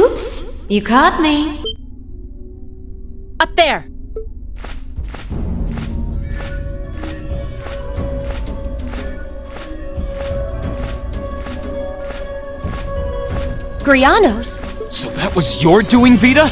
Oops, you caught me. Up there! Grianos! So that was your doing, Vita?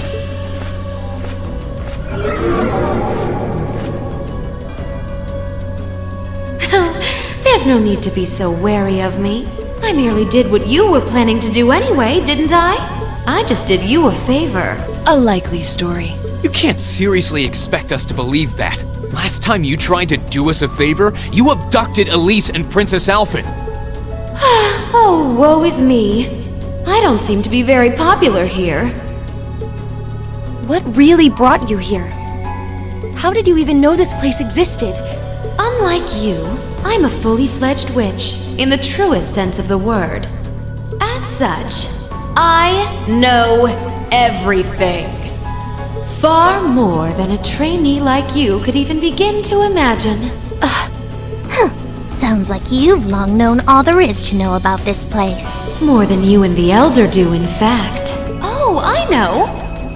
There's no need to be so wary of me. I merely did what you were planning to do anyway, didn't I? I just did you a favor. A likely story. You can't seriously expect us to believe that. Last time you tried to do us a favor, you abducted Elise and Princess Alphen. Oh, woe is me. I don't seem to be very popular here. What really brought you here? How did you even know this place existed? Unlike you, I'm a fully fledged witch, in the truest sense of the word. As such, I know everything. Far more than a trainee like you could even begin to imagine. Sounds like you've long known all there is to know about this place. More than you and the Elder do, in fact. Oh, I know!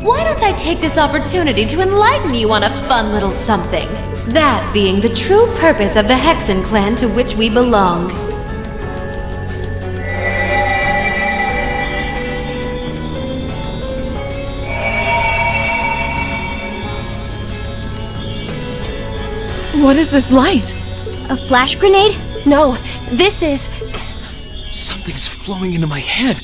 Why don't I take this opportunity to enlighten you on a fun little something? That being the true purpose of the Hexen clan to which we belong. What is this light? A flash grenade? No, this is... Something's flowing into my head.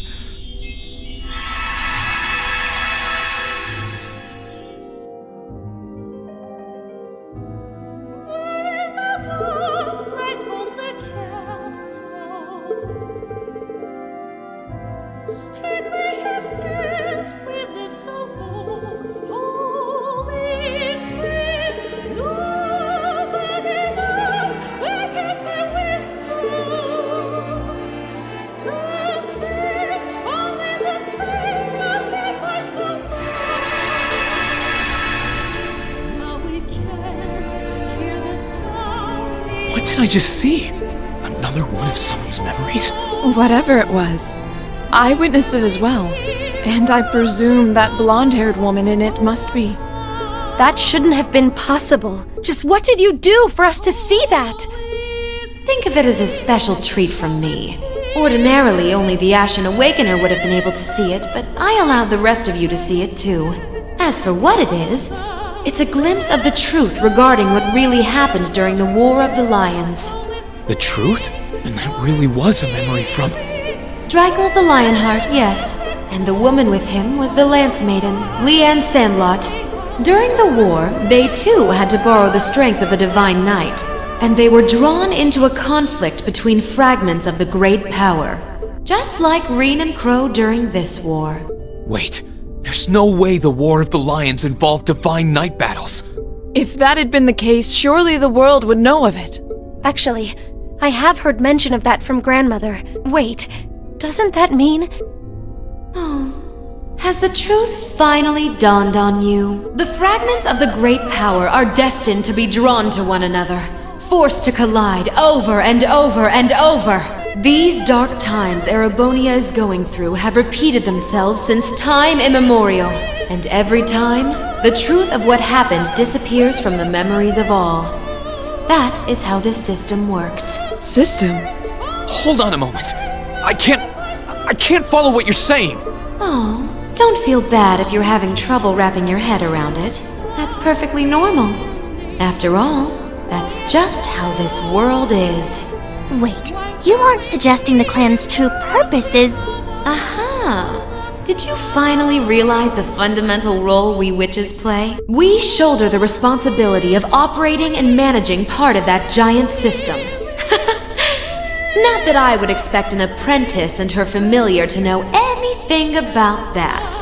What did I just see? Another one of someone's memories? Whatever it was. I witnessed it as well. And I presume that blonde-haired woman in it must be. That shouldn't have been possible. Just what did you do for us to see that? Think of it as a special treat from me. Ordinarily, only the Ashen Awakener would have been able to see it, but I allowed the rest of you to see it too. As for what it is, it's a glimpse of the truth regarding what really happened during the War of the Lions. The truth? And that really was a memory from... Drykel's the Lionheart, yes. And the woman with him was the Lance Maiden, Leanne Sandlot. During the war, they too had to borrow the strength of a divine knight, and they were drawn into a conflict between fragments of the great power. Just like Reen and Crow during this war. Wait, there's no way the War of the Lions involved divine knight battles. If that had been the case, surely the world would know of it. Actually, I have heard mention of that from Grandmother. Wait, doesn't that mean... Oh, has the truth finally dawned on you? The fragments of the great power are destined to be drawn to one another, forced to collide over and over and over. These dark times Erebonia is going through have repeated themselves since time immemorial, and every time, the truth of what happened disappears from the memories of all. That is how this system works. System? Hold on a moment. I can't follow what you're saying. Oh, don't feel bad if you're having trouble wrapping your head around it. That's perfectly normal. After all, that's just how this world is. Wait, you aren't suggesting the clan's true purpose is... Aha! Did you finally realize the fundamental role we witches play? We shoulder the responsibility of operating and managing part of that giant system. Not that I would expect an apprentice and her familiar to know anything about that.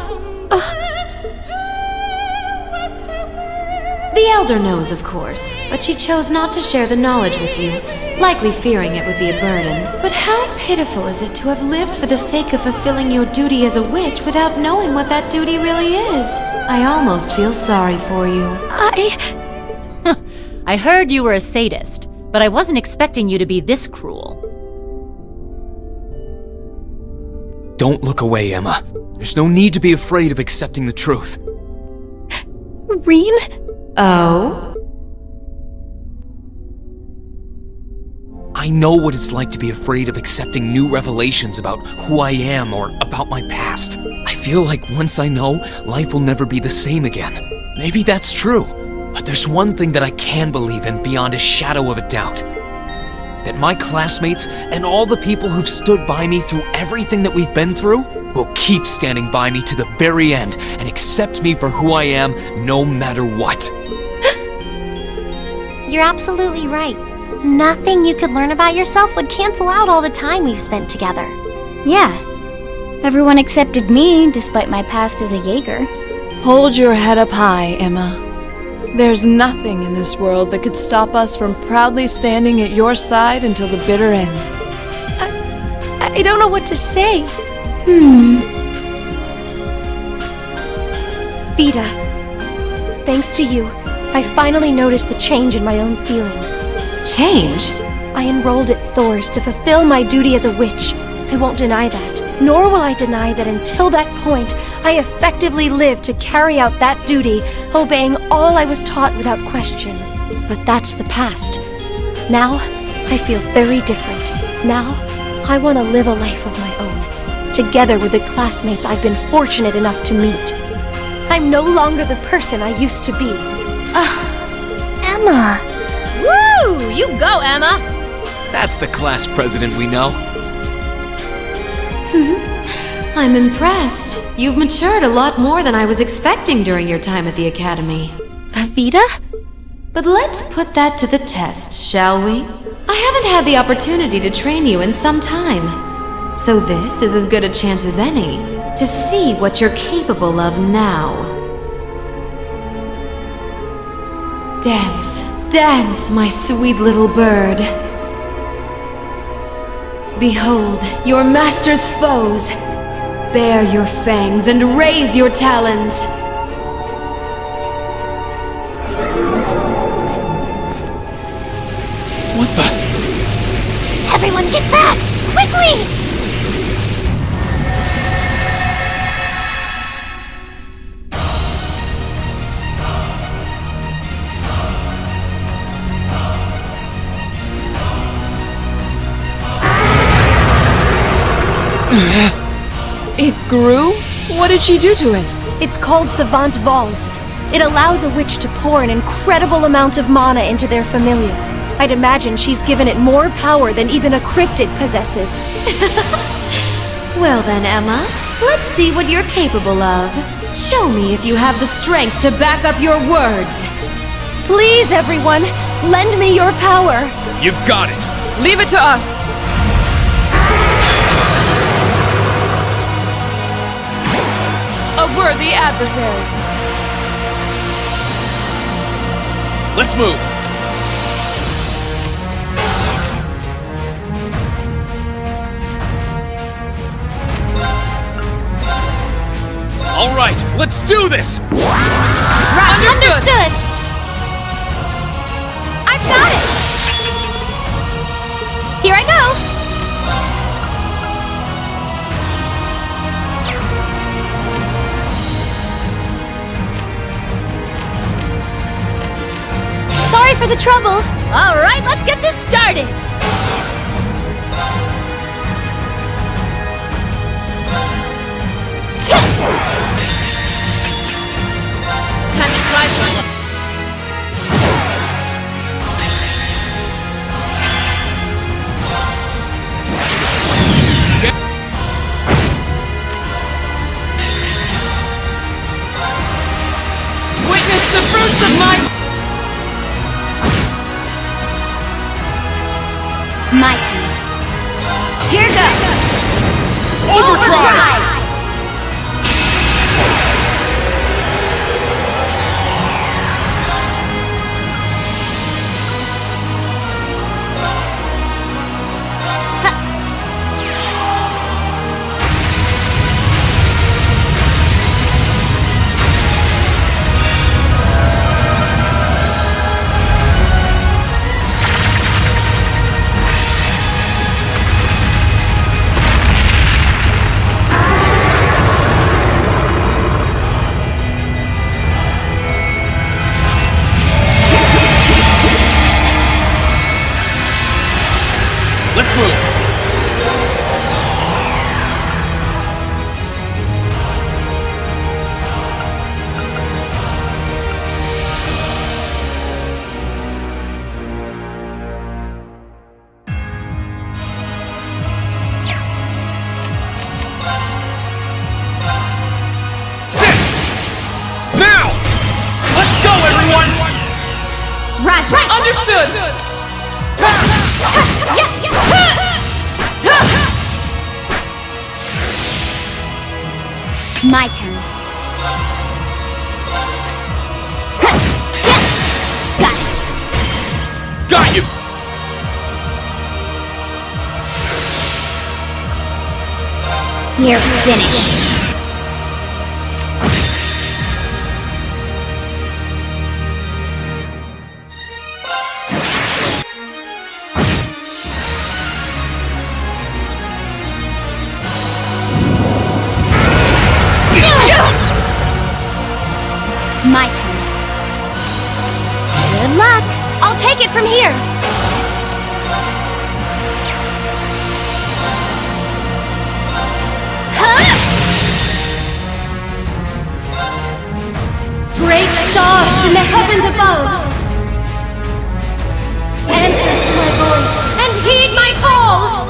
The Elder knows, of course, but she chose not to share the knowledge with you, likely fearing it would be a burden. But how pitiful is it to have lived for the sake of fulfilling your duty as a witch without knowing what that duty really is? I almost feel sorry for you. I heard you were a sadist, but I wasn't expecting you to be this cruel. Don't look away, Emma. There's no need to be afraid of accepting the truth. Reen? Oh? I know what it's like to be afraid of accepting new revelations about who I am or about my past. I feel like once I know, life will never be the same again. Maybe that's true, but there's one thing that I can believe in beyond a shadow of a doubt. That my classmates and all the people who've stood by me through everything that we've been through will keep standing by me to the very end and accept me for who I am no matter what. You're absolutely right. Nothing you could learn about yourself would cancel out all the time we've spent together. Yeah. Everyone accepted me, despite my past as a Jaeger. Hold your head up high, Emma. There's nothing in this world that could stop us from proudly standing at your side until the bitter end. I don't know what to say. Vita, thanks to you, I finally noticed the change in my own feelings. Change? I enrolled at Thor's to fulfill my duty as a witch. I won't deny that. Nor will I deny that until that point, I effectively lived to carry out that duty, obeying all I was taught without question. But that's the past. Now, I feel very different. Now, I want to live a life of my own, together with the classmates I've been fortunate enough to meet. I'm no longer the person I used to be. Emma! Woo! You go, Emma! That's the class president we know. I'm impressed. You've matured a lot more than I was expecting during your time at the academy. Vita? But let's put that to the test, shall we? I haven't had the opportunity to train you in some time. So this is as good a chance as any to see what you're capable of now. Dance, dance, my sweet little bird. Behold, your master's foes. Bare your fangs and raise your talons. What the? Everyone get back! Quickly! It grew? What did she do to it? It's called Savant Vols. It allows a witch to pour an incredible amount of mana into their familiar. I'd imagine she's given it more power than even a cryptid possesses. Well then, Emma, let's see what you're capable of. Show me if you have the strength to back up your words. Please, everyone, lend me your power. You've got it. Leave it to us! A worthy adversary. Let's move. All right, let's do this. Understood! I've got it! Here I go! Sorry for the trouble! All right, let's get this started! Time to try for Witness the fruits of my... My turn. Here goes! Overdrive! Let's move! Understood! My turn. Got it. Got you! You're finished. My turn. Good luck. I'll take it from here. Great stars in the heavens above, answer to my voice and heed my call.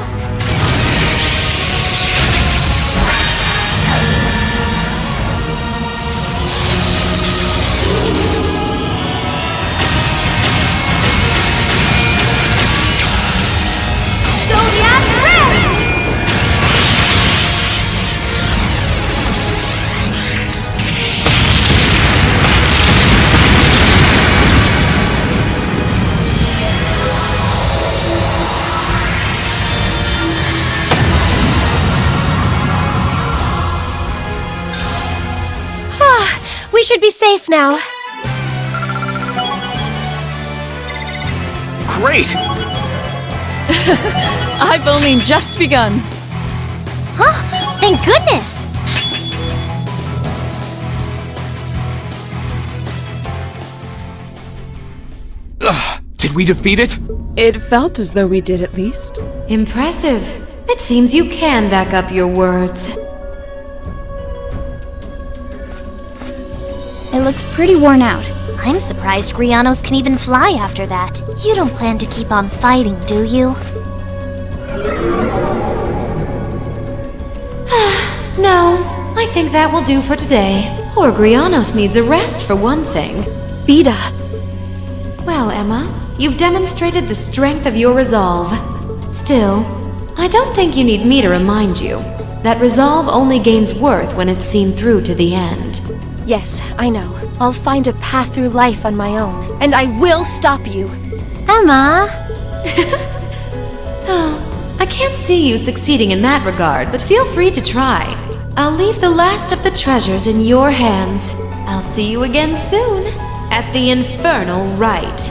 We should be safe now. Great! I've only just begun. Huh? Thank goodness! Did we defeat it? It felt as though we did at least. Impressive. It seems you can back up your words. It looks pretty worn out. I'm surprised Grianos can even fly after that. You don't plan to keep on fighting, do you? No, I think that will do for today. Poor Grianos needs a rest for one thing. Vida. Well, Emma, you've demonstrated the strength of your resolve. Still, I don't think you need me to remind you that resolve only gains worth when it's seen through to the end. Yes, I know. I'll find a path through life on my own, and I will stop you. Emma! Oh, I can't see you succeeding in that regard, but feel free to try. I'll leave the last of the treasures in your hands. I'll see you again soon, at the Infernal Rite.